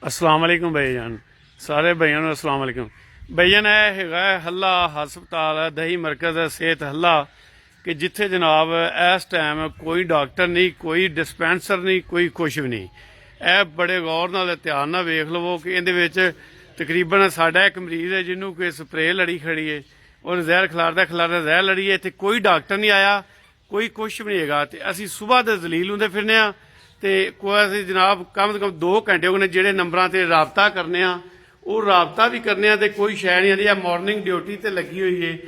अस्सलाम वालेकुम भाईजान, सारे भाइयों ਨੂੰ अस्सलाम वालेकुम। भाईजान ਇਹ ਹੈਗਾ ਹੱਲਾ ਹਸਪਤਾਲ ਹੈ, ਦਹੀ ਮਰਕਜ਼ ਹੈ, ਸਿਹਤ ਹੱਲਾ ਕਿ ਜਿੱਥੇ ਜਨਾਬ ਇਸ ਟਾਈਮ ਕੋਈ ਡਾਕਟਰ ਨਹੀਂ, ਕੋਈ ਡਿਸਪੈਂਸਰ ਨਹੀਂ, ਕੋਈ ਕੁਛ ਵੀ ਨਹੀਂ। ਇਹ ਬੜੇ ਗੌਰ ਨਾਲ ਧਿਆਨ ਨਾਲ ਵੇਖ ਲਵੋ ਕਿ ਇਹਦੇ ਵਿੱਚ ਤਕਰੀਬਨ ਸਾਡਾ ਇੱਕ ਮਰੀਜ਼ ਹੈ ਜਿਹਨੂੰ ਕੋਈ ਸਪਰੇਅ ਲੜੀ ਖੜੀ ਹੈ ਔਰ ਜ਼ਹਿਰ ਖਿਲਾਰਦਾ ਜ਼ਹਿਰ ਲੜੀ ਹੈ। ਇੱਥੇ ਕੋਈ ਡਾਕਟਰ ਨਹੀਂ ਆਇਆ, ਕੋਈ ਕੁਛ ਵੀ ਨਹੀਂ ਹੈਗਾ। ਤੇ ਅਸੀਂ ਸਵੇਰ ਦੇ ਜ਼ਲੀਲ ਹੁੰਦੇ ਫਿਰਨੇ ਆ ਤੇ ਕੋਈ ਅਸੀਂ ਜਨਾਬ ਕਮ ਤੋਂ ਕਮ 2 ਘੰਟੇ ਹੋ ਗਏ ਨੇ ਜਿਹੜੇ ਨੰਬਰਾਂ ਤੇ ਰਾਬਤਾ ਕਰਨੇ ਆ ਉਹ ਰਾਬਤਾ ਵੀ ਕਰਨੇ ਆ ਤੇ ਕੋਈ ਸ਼ੈ ਨਹੀਂ ਆਉਂਦੀ। ਆ ਮਾਰਨਿੰਗ ਡਿਊਟੀ ਤੇ ਲੱਗੀ ਹੋਈ ਹੈ।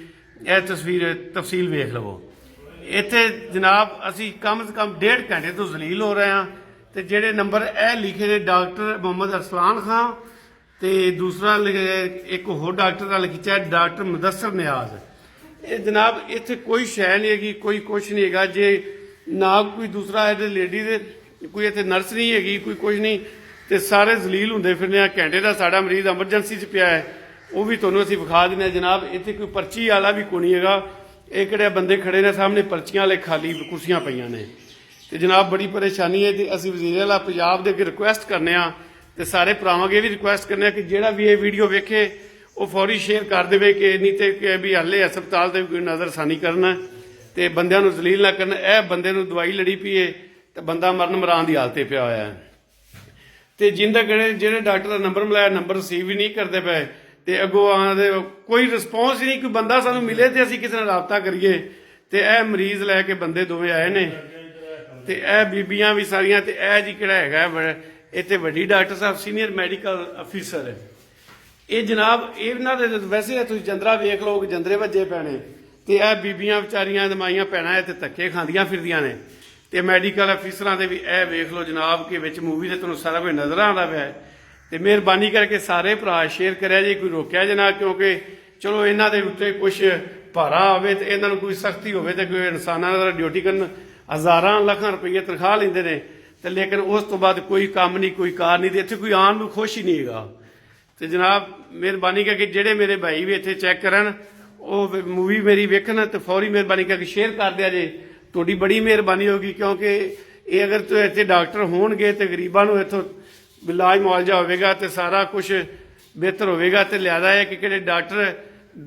ਇਹ ਤਫਸੀਲ ਵੇਖ ਲਵੋ। ਇੱਥੇ ਜਨਾਬ ਅਸੀਂ ਕਮ ਤੋਂ ਕਮ 1.5 ਘੰਟੇ ਤੋਂ ਜ਼ਲੀਲ ਹੋ ਰਹੇ ਹਾਂ ਤੇ ਜਿਹੜੇ ਨੰਬਰ ਇਹ ਲਿਖੇ ਨੇ ਡਾਕਟਰ ਮੁਹੰਮਦ ਅਰਸਲਾਨ ਖਾਨ ਤੇ ਦੂਸਰਾ ਇੱਕ ਹੋਰ ਡਾਕਟਰ ਦਾ ਲਿਖਿਆ ਡਾਕਟਰ ਮੁਦੱਸਰ ਨਿਆਜ਼। ਇਹ ਜਨਾਬ ਇੱਥੇ ਕੋਈ ਸ਼ੈ ਨਹੀਂ ਹੈਗੀ, ਕੋਈ ਕੁਛ ਨਹੀਂ ਹੈਗਾ। ਜੇ ਨਾ ਕੋਈ ਦੂਸਰਾ ਇਹਦੇ ਲੇਡੀ ਦੇ ਕੋਈ ਇੱਥੇ ਨਰਸ ਨਹੀਂ ਹੈਗੀ, ਕੋਈ ਕੁਛ ਨਹੀਂ ਤੇ ਸਾਰੇ ਜ਼ਲੀਲ ਹੁੰਦੇ ਫਿਰਨੇ ਆ। ਘੰਟੇ ਦਾ ਸਾਡਾ ਮਰੀਜ਼ ਐਮਰਜੈਂਸੀ 'ਚ ਪਿਆ ਹੈ, ਉਹ ਵੀ ਤੁਹਾਨੂੰ ਅਸੀਂ ਵਿਖਾ ਦਿੰਦੇ ਹਾਂ ਜਨਾਬ। ਇੱਥੇ ਕੋਈ ਪਰਚੀ ਵਾਲਾ ਵੀ ਕੋਈ ਨਹੀਂ ਹੈਗਾ। ਇਹ ਕਿਹੜੇ ਬੰਦੇ ਖੜੇ ਨੇ ਸਾਹਮਣੇ, ਪਰਚੀਆਂ ਵਾਲੇ ਖਾਲੀ ਕੁਰਸੀਆਂ ਪਈਆਂ ਨੇ ਤੇ ਜਨਾਬ ਬੜੀ ਪਰੇਸ਼ਾਨੀ ਹੈ। ਤੇ ਅਸੀਂ ਵਜ਼ੀਰ ਆਲਾ ਪੰਜਾਬ ਦੇ ਅੱਗੇ ਰਿਕੁਐਸਟ ਕਰਨੇ ਆ ਤੇ ਸਾਰੇ ਭਰਾਵਾਂ ਅੱਗੇ ਵੀ ਰਿਕੁਐਸਟ ਕਰਨੇ ਆ ਕਿ ਜਿਹੜਾ ਵੀ ਇਹ ਵੀਡੀਓ ਵੇਖੇ ਉਹ ਫੌਰੀ ਸ਼ੇਅਰ ਕਰ ਦੇਵੇ ਕਿ ਨਹੀਂ ਤੇ ਕਿ ਵੀ ਹਾਲੇ ਹਸਪਤਾਲ ਤੇ ਕੋਈ ਨਜ਼ਰਸਾਨੀ ਕਰਨਾ ਤੇ ਬੰਦਿਆਂ ਨੂੰ ਜ਼ਲੀਲ ਨਾ ਕਰਨਾ। ਇਹ ਬੰਦੇ ਨੂੰ ਦਵਾਈ ਲੜੀ ਪਈਏ ਤੇ ਬੰਦਾ ਮਰਨ ਮਰਾਨ ਦੀ ਹਾਲਤ 'ਤੇ ਪਿਆ ਹੋਇਆ ਹੈ ਤੇ ਜਿੰਦਾ ਜਿਹੜੇ ਡਾਕਟਰ ਦਾ ਨੰਬਰ ਮਿਲਾਇਆ ਨੰਬਰ ਰਿਸੀਵ ਹੀ ਨਹੀਂ ਕਰਦੇ ਪਏ ਤੇ ਅੱਗੋਂ ਆਉਂਦੇ ਕੋਈ ਰਿਸਪੌਂਸ ਹੀ ਨਹੀਂ। ਕੋਈ ਬੰਦਾ ਸਾਨੂੰ ਮਿਲੇ ਤੇ ਅਸੀਂ ਕਿਸੇ ਨਾਲ ਰਾਬਤਾ ਕਰੀਏ। ਤੇ ਇਹ ਮਰੀਜ਼ ਲੈ ਕੇ ਬੰਦੇ ਦੋਵੇਂ ਆਏ ਨੇ ਤੇ ਇਹ ਬੀਬੀਆਂ ਵੀ ਸਾਰੀਆਂ ਤੇ ਇਹ ਜੀ ਕਿਹੜਾ ਹੈਗਾ ਇੱਥੇ ਵੱਡੀ ਡਾਕਟਰ ਸਾਹਿਬ ਸੀਨੀਅਰ ਮੈਡੀਕਲ ਅਫੀਸਰ ਹੈ। ਇਹ ਜਨਾਬ ਇਹਨਾਂ ਦੇ ਵੈਸੇ ਤੁਸੀਂ ਜੰਦਰਾ ਵੇਖ ਲਓ, ਜੰਦਰੇ ਵੱਜੇ ਪੈਣੇ ਤੇ ਇਹ ਬੀਬੀਆਂ ਵਿਚਾਰੀਆਂ ਦਮਾਈਆਂ ਪੈਣਾ ਇੱਥੇ ਧੱਕੇ ਖਾਂਦੀਆਂ ਫਿਰਦੀਆਂ ਨੇ ਤੇ ਮੈਡੀਕਲ ਅਫੀਸਰਾਂ ਦੇ ਵੀ ਇਹ ਵੇਖ ਲਓ ਜਨਾਬ ਕਿ ਵਿੱਚ ਮੂਵੀ ਦੇ ਤੁਹਾਨੂੰ ਸਾਰਾ ਕੁਝ ਨਜ਼ਰ ਆਉਂਦਾ ਪਿਆ। ਤੇ ਮਿਹਰਬਾਨੀ ਕਰਕੇ ਸਾਰੇ ਭਰਾ ਸ਼ੇਅਰ ਕਰਿਆ ਜੇ, ਕੋਈ ਰੋਕਿਆ ਜੇ ਨਾ, ਕਿਉਂਕਿ ਚਲੋ ਇਹਨਾਂ ਦੇ ਉੱਤੇ ਕੁਛ ਭਾਰਾ ਆਵੇ ਤੇ ਇਹਨਾਂ ਨੂੰ ਕੋਈ ਸਖਤੀ ਹੋਵੇ ਤੇ ਕੋਈ ਇਨਸਾਨਾਂ ਦਾ ਡਿਊਟੀ ਕਰਨ ਹਜ਼ਾਰਾਂ ਲੱਖਾਂ ਰੁਪਈਏ ਤਨਖਾਹ ਲੈਂਦੇ ਨੇ ਤੇ ਲੇਕਿਨ ਉਸ ਤੋਂ ਬਾਅਦ ਕੋਈ ਕੰਮ ਨਹੀਂ, ਕੋਈ ਕਾਰ ਨਹੀਂ ਤੇ ਇੱਥੇ ਕੋਈ ਆਉਣ ਨੂੰ ਖੁਸ਼ ਹੀ ਨਹੀਂ ਹੈਗਾ। ਤੇ ਜਨਾਬ ਮਿਹਰਬਾਨੀ ਕਰਕੇ ਜਿਹੜੇ ਮੇਰੇ ਭਾਈ ਵੀ ਇੱਥੇ ਚੈੱਕ ਕਰਨ ਉਹ ਮੂਵੀ ਮੇਰੀ ਵੇਖਣ ਤੇ ਫੌਰੀ ਮਿਹਰਬਾਨੀ ਕਰਕੇ ਸ਼ੇਅਰ ਕਰ ਦਿਆ ਜੇ, ਤੁਹਾਡੀ ਬੜੀ ਮਿਹਰਬਾਨੀ ਹੋਗੀ। ਕਿਉਂਕਿ ਇਹ ਅਗਰ ਇੱਥੇ ਡਾਕਟਰ ਹੋਣਗੇ ਤੇ ਗਰੀਬਾਂ ਨੂੰ ਇੱਥੋਂ ਇਲਾਜ ਮੁਆਵਜ਼ਾ ਹੋਵੇਗਾ ਤੇ ਸਾਰਾ ਕੁਝ ਬਿਹਤਰ ਹੋਵੇਗਾ। ਤੇ ਲਿਆਦਾ ਹੈ ਕਿ ਕਿਹੜੇ ਡਾਕਟਰ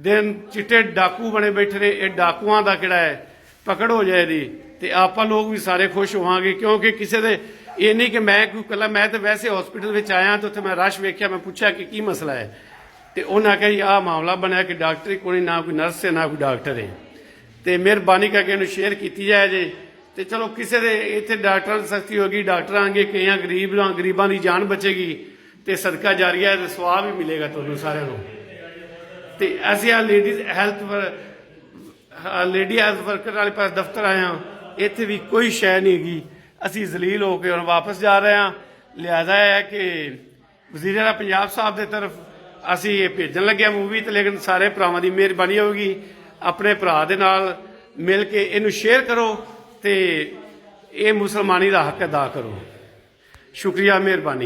ਦਿਨ ਚਿੱਟੇ ਡਾਕੂ ਬਣੇ ਬੈਠੇ ਨੇ, ਇਹ ਡਾਕੂਆਂ ਦਾ ਕਿਹੜਾ ਹੈ ਪਕੜ ਹੋ ਜਾਏ ਦੀ ਤੇ ਆਪਾਂ ਲੋਕ ਵੀ ਸਾਰੇ ਖੁਸ਼ ਹੋਵਾਂਗੇ। ਕਿਉਂਕਿ ਕਿਸੇ ਦੇ ਇਹ ਨਹੀਂ ਕਿ ਮੈਂ ਕੋਈ ਇਕੱਲਾ, ਮੈਂ ਤਾਂ ਵੈਸੇ ਹਸਪੀਟਲ ਵਿੱਚ ਆਇਆ ਤਾਂ ਉੱਥੇ ਮੈਂ ਰਸ਼ ਵੇਖਿਆ, ਮੈਂ ਪੁੱਛਿਆ ਕਿ ਕੀ ਮਸਲਾ ਹੈ ਤੇ ਉਹਨਾਂ ਆਖਿਆ ਜੀ ਆਹ ਮਾਮਲਾ ਬਣਿਆ ਕਿ ਡਾਕਟਰ ਹੀ ਕੋਈ ਨਾ, ਕੋਈ ਨਰਸ ਹੈ ਨਾ ਕੋਈ ਡਾਕਟਰ ਹੈ। ਤੇ ਮਿਹਰਬਾਨੀ ਕਰਕੇ ਇਹਨੂੰ ਸ਼ੇਅਰ ਕੀਤੀ ਜਾਏ ਜੇ ਤੇ ਚਲੋ ਕਿਸੇ ਦੇ ਇੱਥੇ ਡਾਕਟਰਾਂ ਦੀ ਸਖਤੀ ਹੋਗੀ, ਡਾਕਟਰ ਆਂਗੇ ਕਈਆਂ ਗਰੀਬਾਂ ਦੀ ਜਾਨ ਬਚੇਗੀ ਤੇ ਸਦਕਾ ਜਾਰੀਆ ਤੇ ਸਵਾਬ ਵੀ ਮਿਲੇਗਾ ਤੁਹਾਨੂੰ ਸਾਰਿਆਂ ਨੂੰ। ਤੇ ਅਸੀਂ ਆ ਲੇਡੀ ਹੈਲਥ ਵਰਕਰ ਵਾਲੇ ਪਾਸ ਦਫ਼ਤਰ ਆਏ ਹਾਂ, ਇੱਥੇ ਵੀ ਕੋਈ ਸ਼ੈ ਨਹੀਂ ਹੈਗੀ। ਅਸੀਂ ਜ਼ਲੀਲ ਹੋ ਕੇ ਹੁਣ ਵਾਪਸ ਜਾ ਰਹੇ ਹਾਂ। ਲਿਹਾਜ਼ਾ ਹੈ ਕਿ ਵਜ਼ੀਰ ਆਲਾ ਪੰਜਾਬ ਸਾਹਿਬ ਦੇ ਤਰਫ ਅਸੀਂ ਇਹ ਭੇਜਣ ਲੱਗਿਆ ਮੂਵੀ ਤੇ ਲੇਕਿਨ ਸਾਰੇ ਭਰਾਵਾਂ ਦੀ ਮਿਹਰਬਾਨੀ ਹੋਵੇਗੀ ਆਪਣੇ ਭਰਾ ਦੇ ਨਾਲ ਮਿਲ ਕੇ ਇਹਨੂੰ ਸ਼ੇਅਰ ਕਰੋ ਤੇ ਇਹ ਮੁਸਲਮਾਨੀ ਦਾ ਹੱਕ ਅਦਾ ਕਰੋ। ਸ਼ੁਕਰੀਆ, ਮਿਹਰਬਾਨੀ।